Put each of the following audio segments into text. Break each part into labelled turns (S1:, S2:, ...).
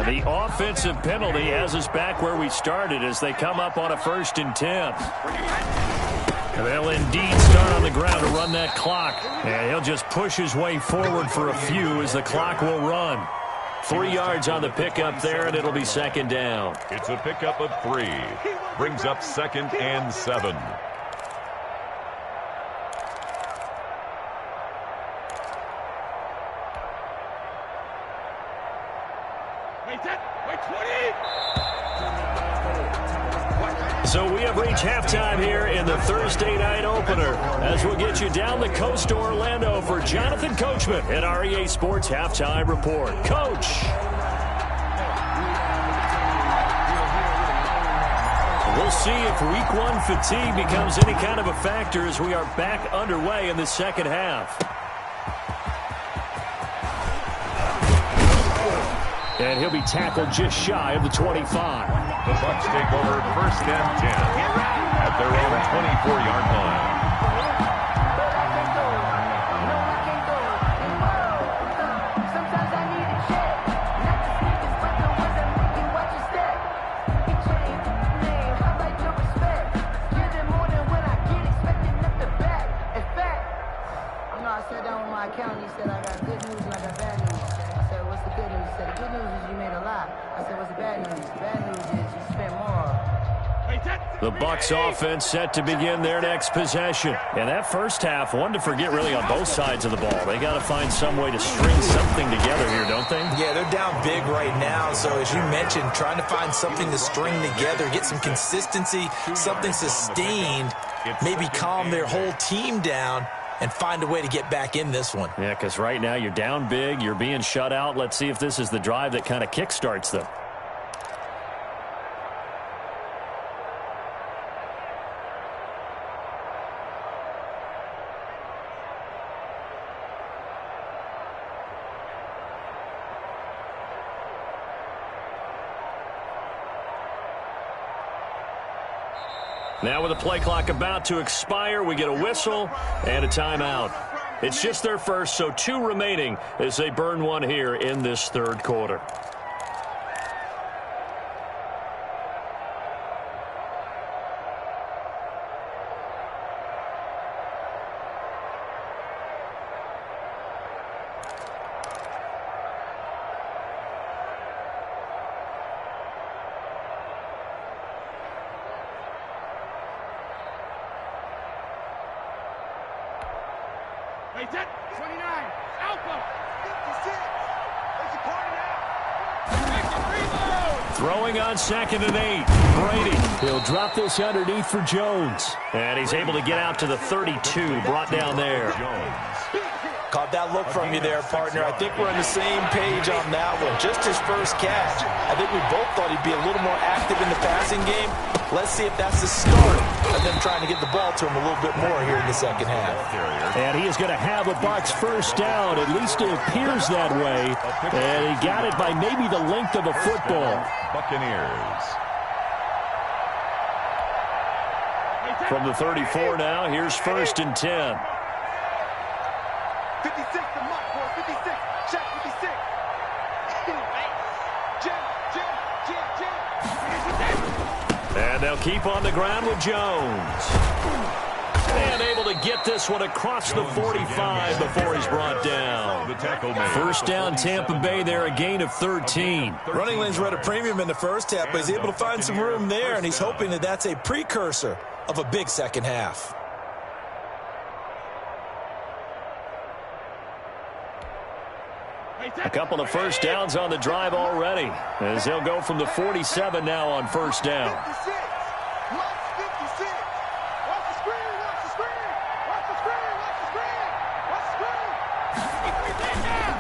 S1: The offensive penalty has us back where we started as they come up on a 1st and 10. They'll indeed start on the ground to run that clock. And he'll just push his way forward for a few as the clock will run. 3 yards on the pickup there, and it'll be 2nd down.
S2: It's a pickup of 3. Brings up 2nd and 7.
S1: So we have reached halftime here in the Thursday night opener as we'll get you down the coast to Orlando for Jonathan Coachman at REA Sports Halftime Report. Coach. We'll see if week 1 fatigue becomes any kind of a factor as we are back underway in the second half. And he'll be tackled just shy of the 25.
S2: The Bucs take over 1st and 10 at their own 24-yard line.
S3: I sat down with my accountant. He said, I got good news and I got bad news. I said, what's the good news? He said, the good news is you made a lot. I said, what's the bad news? The bad news is you spent more.
S1: The Bucs offense set to begin their next possession. And that first half, one to forget really on both sides of the ball. They got to find some way to string something together here, don't they?
S4: Yeah, they're down big right now. So as you mentioned, trying to find something to string together, get some consistency, something sustained, maybe calm their whole team down and find a way to get back in this one.
S1: Yeah, because right now you're down big, you're being shut out. Let's see if this is the drive that kind of kickstarts them. Now with the play clock about to expire, we get a whistle and a timeout. It's just their first, so 2 remaining as they burn one here in this 3rd quarter. Throwing on 2nd and 8. Brady. He'll drop this underneath for Jones. And he's able to get out to the 32, brought down there.
S4: Caught that look from you there, partner. I think we're on the same page on that one. Just his first catch. I think we both thought he'd be a little more active in the passing game. Let's see if that's the start of them trying to get the ball to him a little bit more here in the second half.
S1: And he is going to have a Bucs first down. At least it appears that way. And he got it by maybe the length of a football.
S2: Buccaneers.
S1: From the 34 now, here's 1st and 10.
S5: 56, the mark, boy. 56. Check 56.
S1: And they'll keep on the ground with Jones. And able to get this one across the 45 before he's brought down. First down, Tampa Bay there, a gain of 13.
S4: Running lanes were at a premium in the first half, but he's able to find some room there, and he's hoping that that's a precursor of a big second half.
S1: A couple of first downs on the drive already, as they'll go from the 47 now on first down.
S5: 56. Watch 56. Watch the screen. Watch the screen. Watch the screen. Watch the screen. Watch the screen.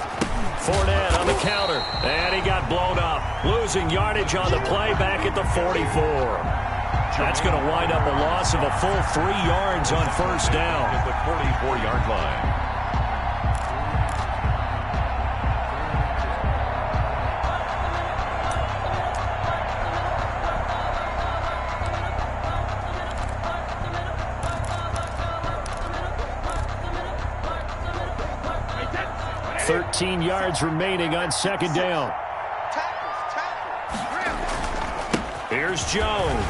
S1: Fournette on the counter, and he got blown up. Losing yardage on the play back at the 44. That's going to wind up a loss of a full 3 yards on first down.
S2: At the 44-yard line.
S1: .13 yards remaining on second down.
S5: Tackles.
S1: Here's Jones.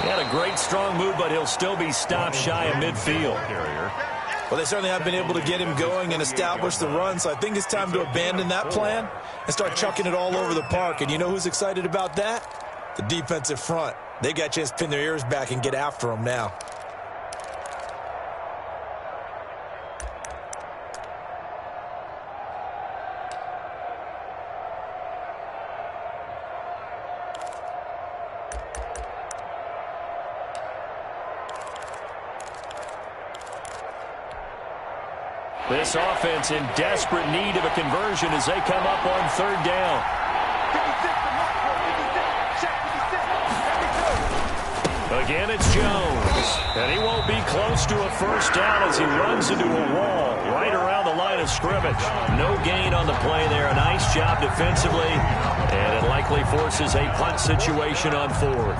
S1: He had a great strong move, but he'll still be stopped shy of midfield.
S4: Well, they certainly have been able to get him going and establish the run, so I think it's time to abandon that plan and start chucking it all over the park. And you know who's excited about that? The defensive front. They got a chance to pin their ears back and get after him now.
S1: This offense in desperate need of a conversion as they come up on third down. Again, it's Jones. And he won't be close to a first down as he runs into a wall right around the line of scrimmage. No gain on the play there. A nice job defensively. And it likely forces a punt situation on fourth.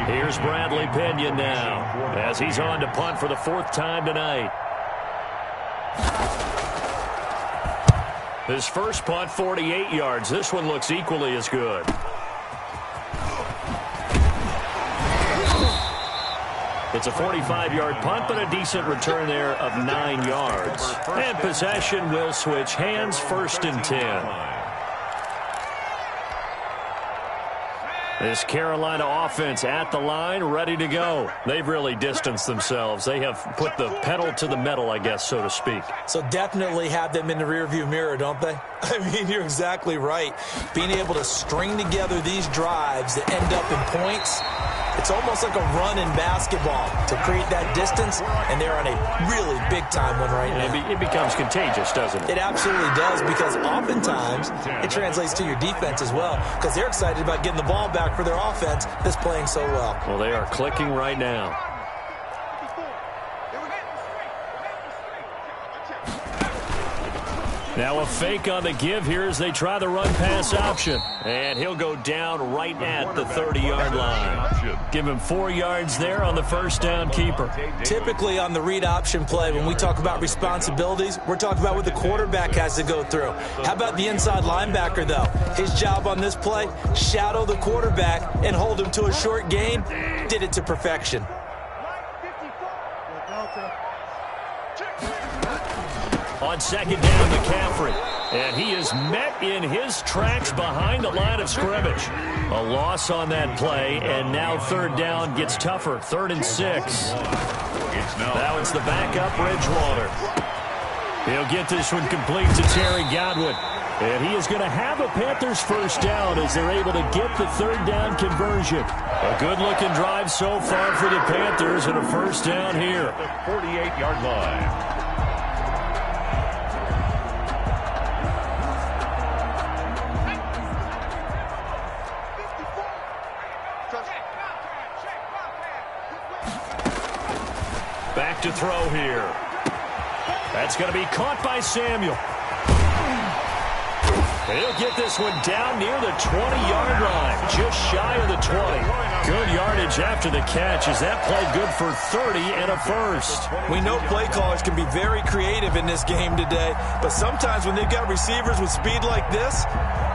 S1: Here's Bradley Pinion now as he's on to punt for the fourth time tonight. His first punt, 48 yards. This one looks equally as good. It's a 45-yard punt, but a decent return there of 9 yards. And possession will switch hands, 1st and 10. This Carolina offense at the line, ready to go. They've really distanced themselves. They have put the pedal to the metal, I guess, so to speak.
S4: So definitely have them in the rearview mirror, don't they? I mean, you're exactly right. Being able to string together these drives that end up in points, it's almost like a run in basketball to create that distance, and they're on a really big-time one right now.
S1: It becomes contagious, doesn't it?
S4: It absolutely does, because oftentimes it translates to your defense as well, because they're excited about getting the ball back for their offense that's playing so well.
S1: Well, they are clicking right now. Now a fake on the give here as they try the run-pass option. And he'll go down right at the 30-yard line. Give him 4 yards there on the first down keeper.
S4: Typically on the read option play, when we talk about responsibilities, we're talking about what the quarterback has to go through. How about the inside linebacker, though? His job on this play, shadow the quarterback and hold him to a short gain. Did it to perfection.
S1: On second down, McCaffrey. And he is met in his tracks behind the line of scrimmage. A loss on that play, and now third down gets tougher. 3rd and 6. Now it's the backup, Bridgewater. He'll get this one complete to Terry Godwin. And he is going to have a Panthers first down as they're able to get the third down conversion. A good-looking drive so far for the Panthers and a first down here.
S2: The 48-yard line.
S1: Back to throw here. That's going to be caught by Samuel. He'll get this one down near the 20-yard line, just shy of the 20. Good yardage after the catch as that play good for 30 and a first.
S4: We know play callers can be very creative in this game today, but sometimes when they've got receivers with speed like this,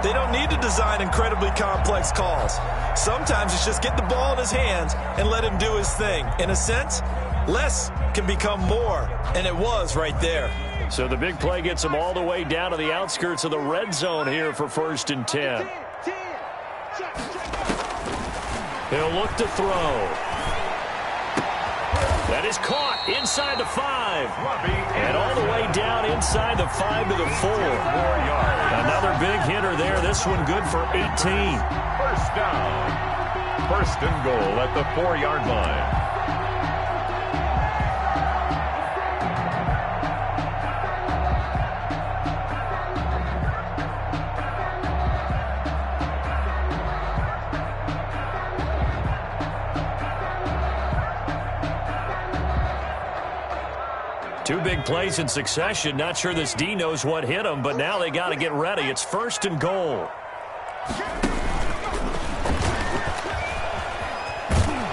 S4: they don't need to design incredibly complex calls. Sometimes it's just get the ball in his hands and let him do his thing. In a sense, less can become more, and it was right there.
S1: So the big play gets him all the way down to the outskirts of the red zone here for 1st and 10. He'll look to throw. That is caught inside the 5. And all the way down inside the 5 to the 4. Another big hitter there. This one good for 18.
S2: First down. 1st and goal at the 4-yard line.
S1: Two big plays in succession. Not sure this D knows what hit him, but now they got to get ready. It's 1st and goal.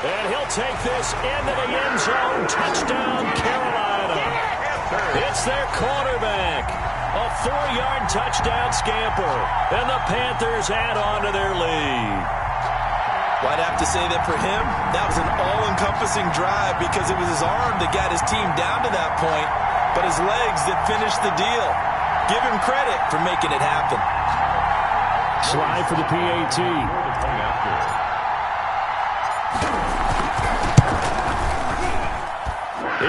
S1: And he'll take this into the end zone. Touchdown, Carolina. It's their quarterback. A 4-yard touchdown scamper. And the Panthers add on to their lead.
S4: Well, I'd have to say that for him, that was an all-encompassing drive because it was his arm that got his team down to that point, but his legs that finished the deal. Give him credit for making it happen.
S1: Slide for the PAT.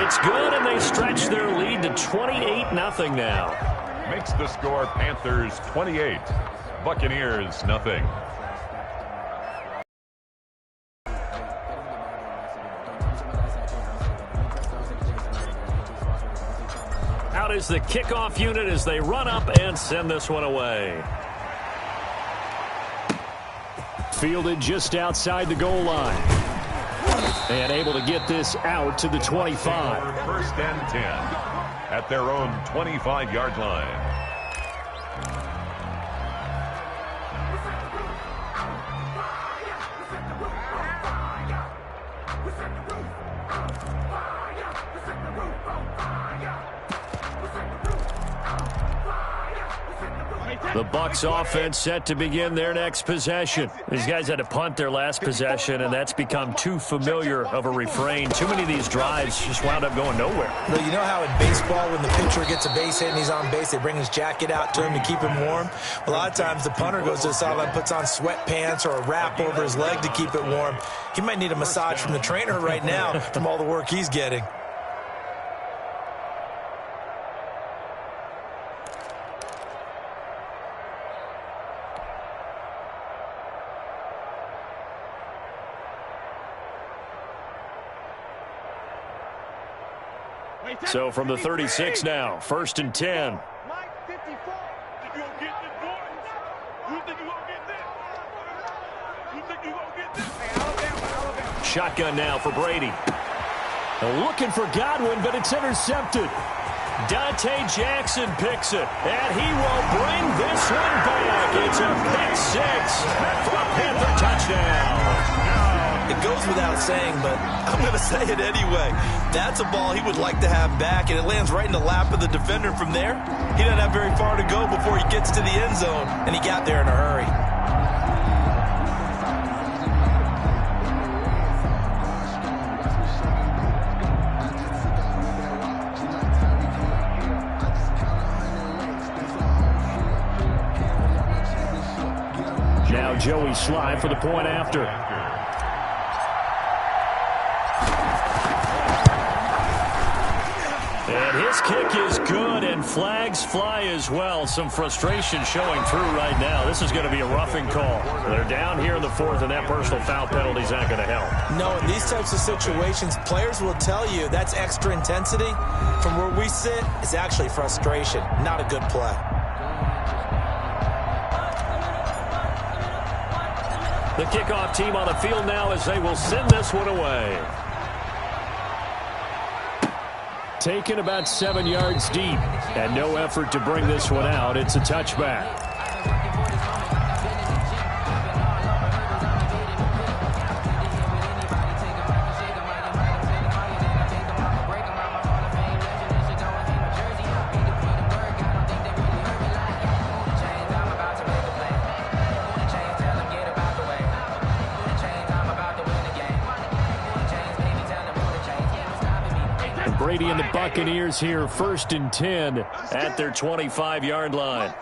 S1: It's good, and they stretch their lead to 28-0 now.
S2: Makes the score Panthers 28, Buccaneers nothing.
S1: Out is the kickoff unit as they run up and send this one away. Fielded just outside the goal line. And able to get this out to the 25.
S2: First and 10 at their own 25-yard line.
S1: The Bucs offense set to begin their next possession. These guys had to punt their last possession, and that's become too familiar of a refrain. Too many of these drives just wound up going nowhere.
S4: Well, you know how in baseball when the pitcher gets a base hit and he's on base, they bring his jacket out to him to keep him warm? A lot of times the punter goes to the sideline, puts on sweatpants or a wrap over his leg to keep it warm. He might need a massage from the trainer right now from all the work he's getting.
S1: So from the 36 now, first and 10. Shotgun now for Brady. Looking for Godwin, but it's intercepted. Dante Jackson picks it, and he will bring this one back. It's a pick six for a Panther touchdown.
S4: It goes without saying, but I'm going to say it anyway. That's a ball he would like to have back, and it lands right in the lap of the defender from there. He doesn't have very far to go before he gets to the end zone, and he got there in a hurry.
S1: Now Joey Sly for the point after. And his kick is good, and flags fly as well. Some frustration showing through right now. This is going to be a roughing call. They're down here in the fourth, and that personal foul penalty is not going to help.
S4: No, in these types of situations, players will tell you that's extra intensity. From where we sit, it's actually frustration, not a good play.
S1: The kickoff team on the field now as they will send this one away. Taken about 7 yards deep, and no effort to bring this one out. It's a touchback. Brady and the Buccaneers here, first and 10 at their 25-yard line.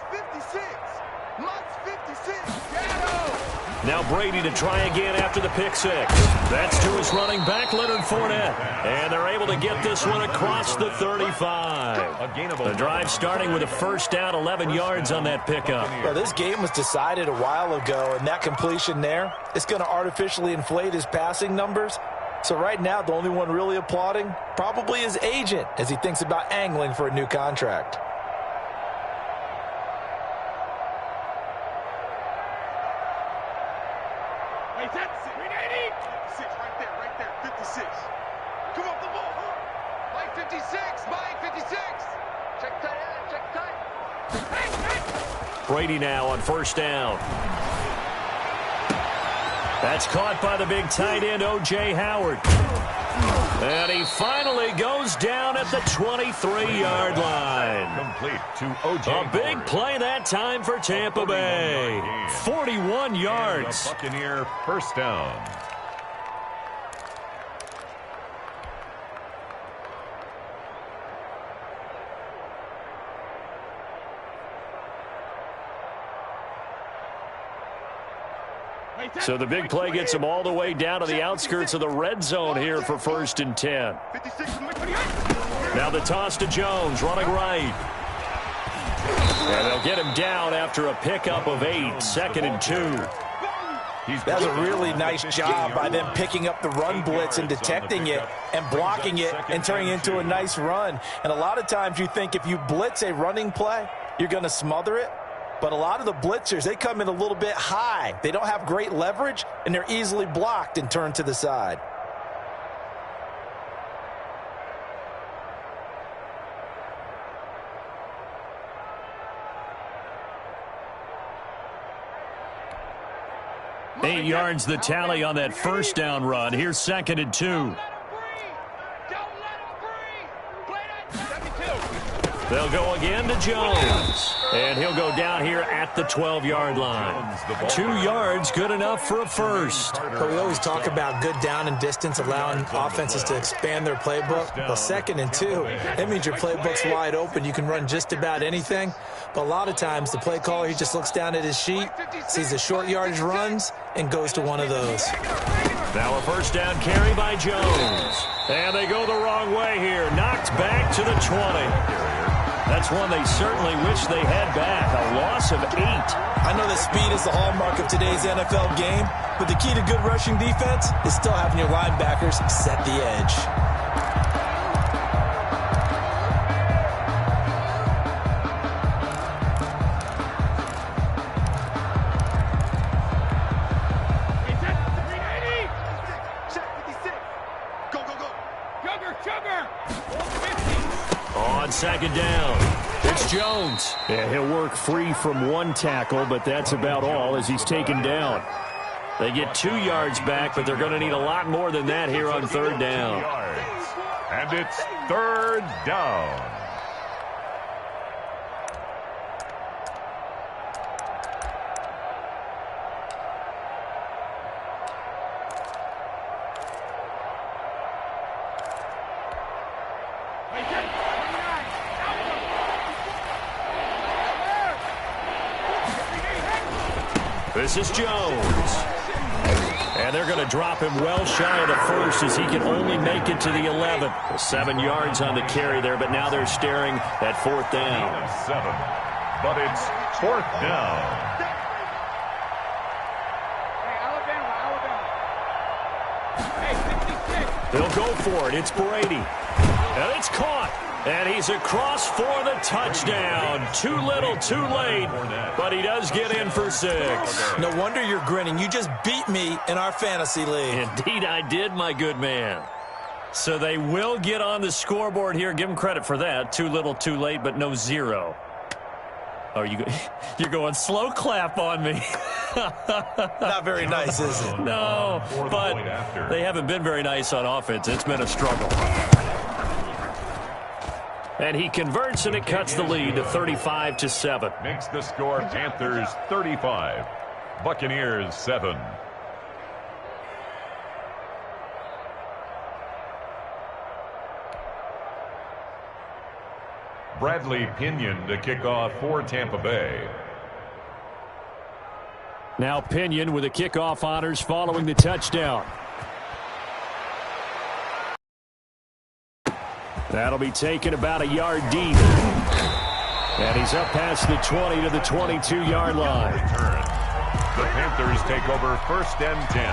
S1: Now Brady to try again after the pick six. That's to his running back, Leonard Fournette. And they're able to get this one across the 35. The drive starting with a first down, 11 yards on that pickup.
S4: Well, this game was decided a while ago, and that completion there is going to artificially inflate his passing numbers. So right now, the only one really applauding probably his agent as he thinks about angling for a new contract.
S5: Hey, that's it. 56, right there, 56. Come up the ball. Mike 56, Mike 56. Check tight.
S1: Brady now on first down. That's caught by the big tight end, O.J. Howard. And he finally goes down at the 23-yard line.
S2: Complete to O.J.
S1: A big play that time for Tampa Bay. 41 yards.
S2: Buccaneer first down.
S1: So the big play gets him all the way down to the outskirts of the red zone here for 1st and 10. Now the toss to Jones, running right. And they'll get him down after a pickup of 8, 2nd and 2.
S4: That was a really nice job by them picking up the run blitz and detecting it and blocking it and turning it into a nice run. And a lot of times you think if you blitz a running play, you're going to smother it. But a lot of the blitzers, they come in a little bit high. They don't have great leverage, and they're easily blocked and turned to the side.
S1: Eight yards the tally on that first down run. Here's 2nd and 2. They'll go again to Jones. And he'll go down here at the 12-yard line. 2 yards, good enough for a first.
S4: But we always talk about good down and distance, allowing offenses to expand their playbook. Well, 2nd and 2, that means your playbook's wide open. You can run just about anything. But a lot of times, the play caller, he just looks down at his sheet, sees the short yardage runs, and goes to one of those.
S1: Now a first down carry by Jones. And they go the wrong way here. Knocked back to the 20. That's one they certainly wish they had back. A loss of 8.
S4: I know that speed is the hallmark of today's NFL game, but the key to good rushing defense is still having your linebackers set the edge.
S1: On 2nd down, it's Jones. Yeah, he'll work free from one tackle, but that's about all as he's taken down. They get 2 yards back, but they're going to need a lot more than that here on 3rd down.
S2: And it's 3rd down.
S1: This is Jones. And they're going to drop him well shy of the first as he can only make it to the 11. 7 yards on the carry there, but now they're staring at 4th down.
S2: 7, but it's 4th down.
S1: They'll go for it. It's Brady. And it's caught. And he's across for the touchdown. Too little, too late. But he does get in for 6.
S4: No wonder you're grinning. You just beat me in our fantasy league.
S1: Indeed I did, my good man. So they will get on the scoreboard here. Give them credit for that. Too little, too late, but no 0. Oh, you're going slow clap on me.
S4: Not very nice, is it?
S1: No, but they haven't been very nice on offense. It's been a struggle. And he converts, and it cuts the lead to 35-7.
S2: Makes the score Panthers 35, Buccaneers 7. Bradley Pinion to kick off for Tampa Bay.
S1: Now Pinion with the kickoff honors following the touchdown. That'll be taken about a yard deep. And he's up past the 20 to the 22-yard line.
S2: The Panthers take over 1st and 10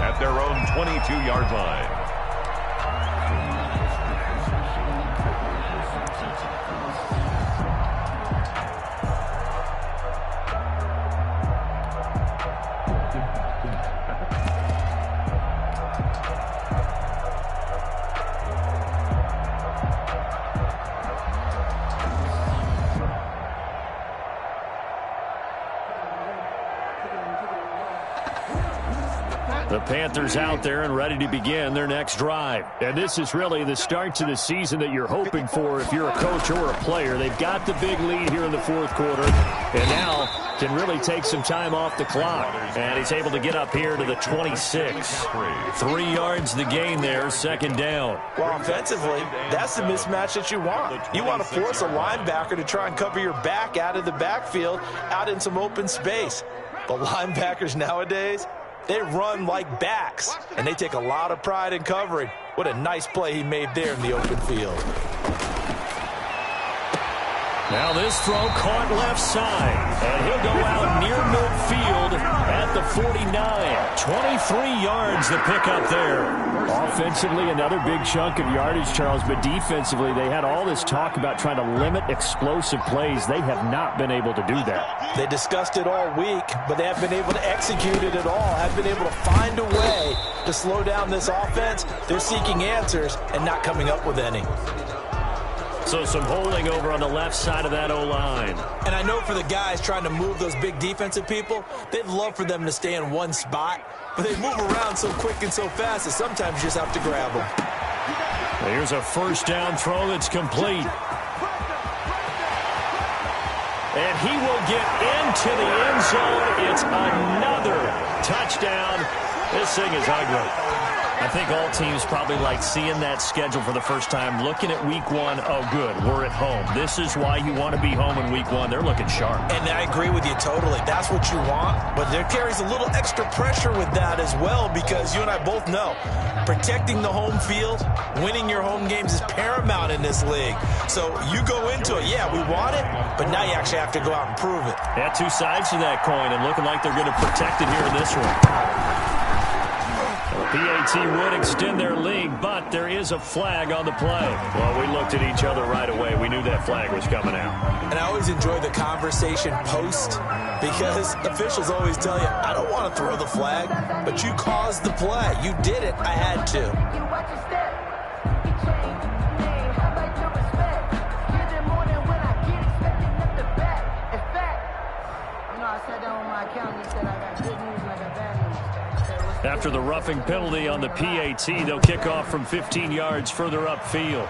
S2: at their own 22-yard line.
S1: The Panthers out there and ready to begin their next drive. And this is really the start to the season that you're hoping for if you're a coach or a player. They've got the big lead here in the fourth quarter and now can really take some time off the clock. And he's able to get up here to the 26. 3 yards the gain there, second down.
S4: Well, offensively, that's the mismatch that you want. You want to force a linebacker to try and cover your back out of the backfield, out in some open space. But linebackers nowadays, they run like backs, and they take a lot of pride in covering. What a nice play he made there in the open field.
S1: Now this throw caught left side, and he'll go out near midfield at the 49. 23 yards the pickup there. Offensively, another big chunk of yardage, Charles, but defensively, they had all this talk about trying to limit explosive plays. They have not been able to do that.
S4: They discussed it all week, but they haven't been able to execute it at all, haven't been able to find a way to slow down this offense. They're seeking answers and not coming up with any.
S1: So some holding over on the left side of that O-line.
S4: And I know for the guys trying to move those big defensive people, they'd love for them to stay in one spot, but they move around so quick and so fast that sometimes you just have to grab them.
S1: Here's a first down throw that's complete. And he will get into the end zone. It's another touchdown. This thing is ugly. I think all teams probably like seeing that schedule for the first time, looking at week one. Oh, good, we're at home. This is why you want to be home in week one. They're looking sharp.
S4: And I agree with you totally. That's what you want. But there carries a little extra pressure with that as well, because you and I both know protecting the home field, winning your home games is paramount in this league. So you go into it, yeah, we want it, but now you actually have to go out and prove it.
S1: Yeah, two sides to that coin, and looking like they're going to protect it here in this one. PAT would extend their lead, but there is a flag on the play. Well, we looked at each other right away. We knew that flag was coming out.
S4: And I always enjoy the conversation post, because officials always tell you, I don't want to throw the flag, but you caused the play. You did it. I had to.
S3: You watch your step. You change your name. How about your respect? Get it more than when I get expected at the back. In fact, I sat down with my accountant. He said I got good news and I got bad news.
S1: After the roughing penalty on the PAT, they'll kick off from 15 yards further upfield.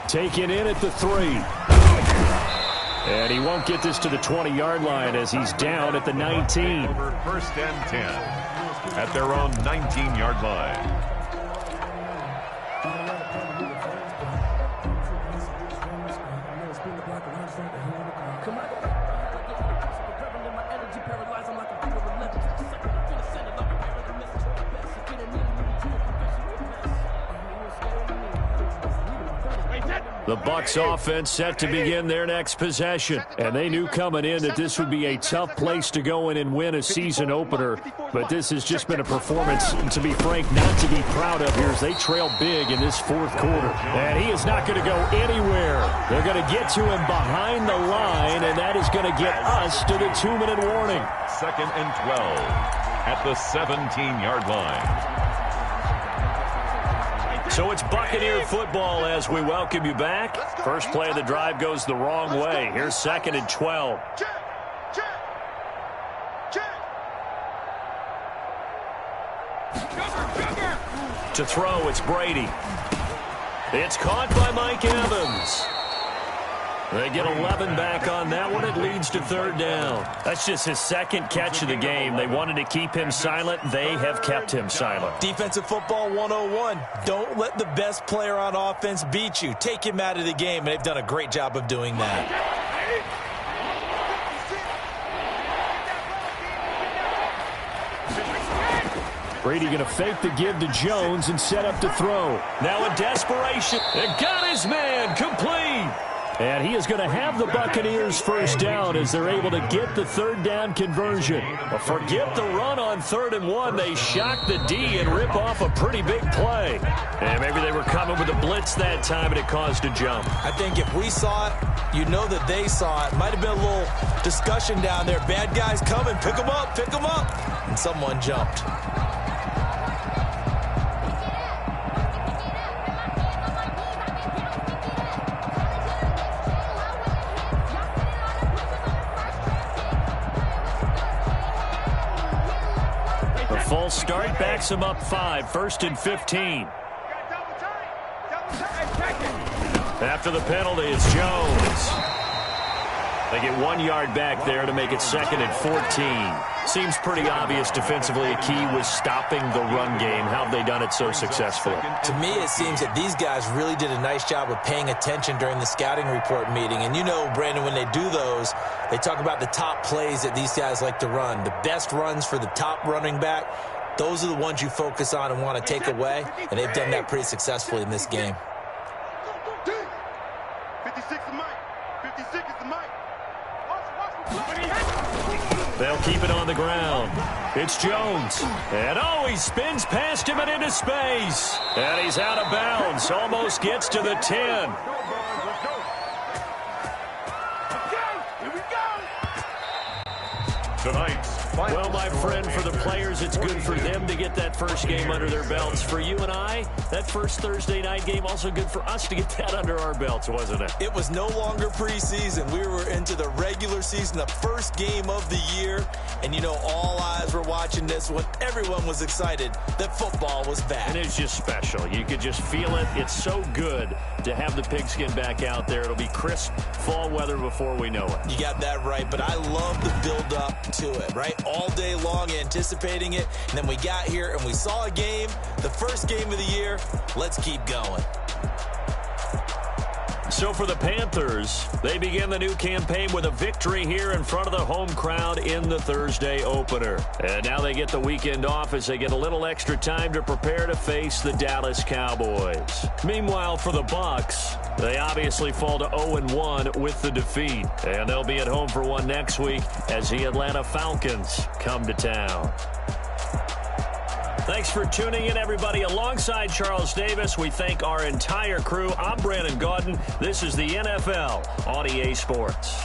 S1: Taken in at the 3. And he won't get this to the 20-yard line as he's down at the 19.
S2: Over first and 10 at their own 19-yard line.
S1: The Bucs offense set to begin their next possession. And they knew coming in that this would be a tough place to go in and win a season opener. But this has just been a performance, to be frank, not to be proud of here as they trail big in this fourth quarter. And he is not going to go anywhere. They're going to get to him behind the line, and that is going to get us to the 2-minute warning.
S2: 2nd and 12 at the 17-yard line.
S1: So it's Buccaneer football as we welcome you back. First play of the drive goes the wrong way. Here's 2nd and 12. To throw, it's Brady. It's caught by Mike Evans. They get 11 back on that one. It leads to 3rd down. That's just his second catch of the game. They wanted to keep him silent. They have kept him silent.
S4: Defensive football 101. Don't let the best player on offense beat you. Take him out of the game, and they've done a great job of doing that.
S1: Brady going to fake the give to Jones and set up to throw. Now in desperation, and got his man complete. And he is going to have the Buccaneers first down as they're able to get the 3rd down conversion. But forget the run on 3rd and 1. They shock the D and rip off a pretty big play. And maybe they were coming with a blitz that time and it caused a jump.
S4: I think if we saw it, you know that they saw it. Might have been a little discussion down there. Bad guys coming. Pick them up. Pick them up. And someone jumped.
S1: false start backs them up 5, 1st and 15. After the penalty, it's Jones. They get 1 yard back there to make it 2nd and 14. Seems pretty obvious defensively a key was stopping the run game. How have they done it so successfully?
S4: To me, it seems that these guys really did a nice job of paying attention during the scouting report meeting. And you know, Brandon, when they do those, they talk about the top plays that these guys like to run. The best runs for the top running back, those are the ones you focus on and want to take away. And they've done that pretty successfully in this game.
S5: 56 is Mike. 56 is Mike.
S1: They'll keep it on the ground. It's Jones. And he spins past him and into space. And he's out of bounds. Almost gets to the 10.
S2: Tonight's
S1: Well, my friend, for the players, it's good for them to get that first game under their belts. For you and I, that first Thursday night game, also good for us to get that under our belts, wasn't it?
S4: It was no longer preseason. We were into the regular season, the first game of the year. And, you know, all eyes were watching this when everyone was excited that football was back.
S1: And it's just special. You could just feel it. It's so good to have the pigskin back out there. It'll be crisp fall weather before we know it.
S4: You got that right, but I love the build-up to it, right? All day long anticipating it, and then we got here and we saw a game, the first game of the year. Let's keep going.
S1: So for the Panthers, they begin the new campaign with a victory here in front of the home crowd in the Thursday opener. And now they get the weekend off as they get a little extra time to prepare to face the Dallas Cowboys. Meanwhile, for the Bucs, they obviously fall to 0-1 with the defeat. And they'll be at home for one next week as the Atlanta Falcons come to town. Thanks for tuning in, everybody. Alongside Charles Davis, we thank our entire crew. I'm Brandon Gaudin. This is the NFL on EA Sports.